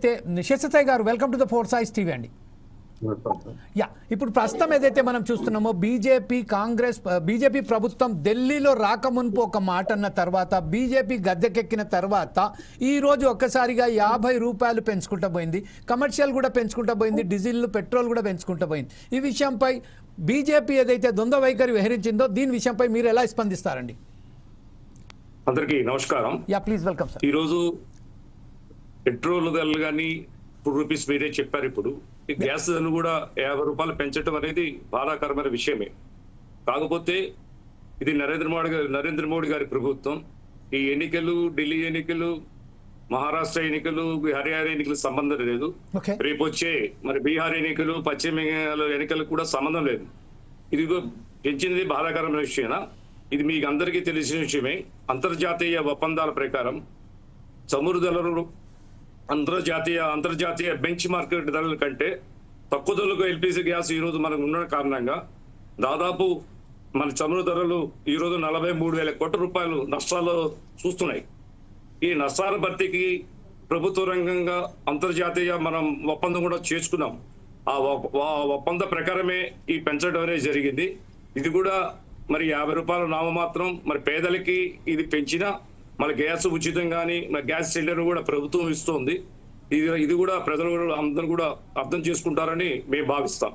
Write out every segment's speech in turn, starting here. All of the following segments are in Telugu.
ఏదైతే శేషసాయి గారు welcome to the four size TV అండి. యా, ఇప్పుడు ప్రస్తుతం ఏదైతే మనం చూస్తున్నామో బీజేపీ ప్రభుత్వం ఢిల్లీలో రాకమునుపు ఒక మాట అన్న తర్వాత బీజేపీ గద్దెకెక్కిన తర్వాత ఈ రోజు ఒక్కసారిగా 50 రూపాయలు పెంచుకుంటూ పోయింది, కమర్షియల్ కూడా పెంచుకుంటూ పోయింది, డీజిల్ పెట్రోల్ కూడా పెంచుకుంటూ పోయింది. ఈ విషయంపై బీజేపీ ఏదైతే ద్వంద్వ వైఖరి వ్యవహరించిందో దీని విషయంపై మీరు ఎలా స్పందిస్తారండి? అందరికీ నమస్కారం. Yeah, please welcome sir. ఈరోజు పెట్రోల్ ధరలు కానీ రూపీస్ మీరే చెప్పారు. ఇప్పుడు ఈ గ్యాస్ ధరలు కూడా 50 రూపాయలు పెంచడం అనేది బాధాకరమైన విషయమే. కాకపోతే ఇది నరేంద్ర మోడీ గారి ప్రభుత్వం. ఈ ఎన్నికలు, ఢిల్లీ ఎన్నికలు, మహారాష్ట్ర ఎన్నికలు, హర్యానా ఎన్నికలు సంబంధం లేదు. రేపు వచ్చే మరి బీహార్ ఎన్నికలు, పశ్చిమ బెంగాల్ ఎన్నికలకు కూడా సంబంధం లేదు. ఇది పెంచింది బాధాకరమైన విషయమేనా? ఇది మీకు అందరికీ తెలిసిన విషయమే. అంతర్జాతీయ ఒప్పందాల ప్రకారం చమురు ధరలు అంతర్జాతీయ బెంచ్ మార్కెట్ ధరల కంటే తక్కువ ధరలకు ఎల్పిజి గ్యాస్ ఈ రోజు మనకు ఉన్న కారణంగా దాదాపు మన చమురు ధరలు ఈ రోజు 43,000 కోట్ల రూపాయలు నష్టాలు చూస్తున్నాయి. ఈ నష్టాల భర్తీకి ప్రభుత్వ రంగంగా అంతర్జాతీయ మనం ఒప్పందం కూడా చేసుకున్నాం. ఆ ఒప్పంద ప్రకారమే ఈ పెంచడం అనేది జరిగింది. ఇది కూడా మరి 50 రూపాయల నామమాత్రం. మరి పేదలకి ఇది పెంచినా మన గ్యాస్ ఉచితం కానీ గ్యాస్ సిలిండర్ కూడా ప్రభుత్వం ఇస్తుంది. ఇది కూడా ప్రజలు అందరూ కూడా అర్థం చేసుకుంటారని మేము భావిస్తాం.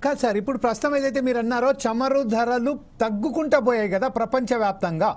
కాదు సార్, ఇప్పుడు ప్రస్తుతం ఏదైతే మీరు అన్నారో చమురు ధరలు తగ్గుకుంటూ పోయాయి కదా ప్రపంచవ్యాప్తంగా.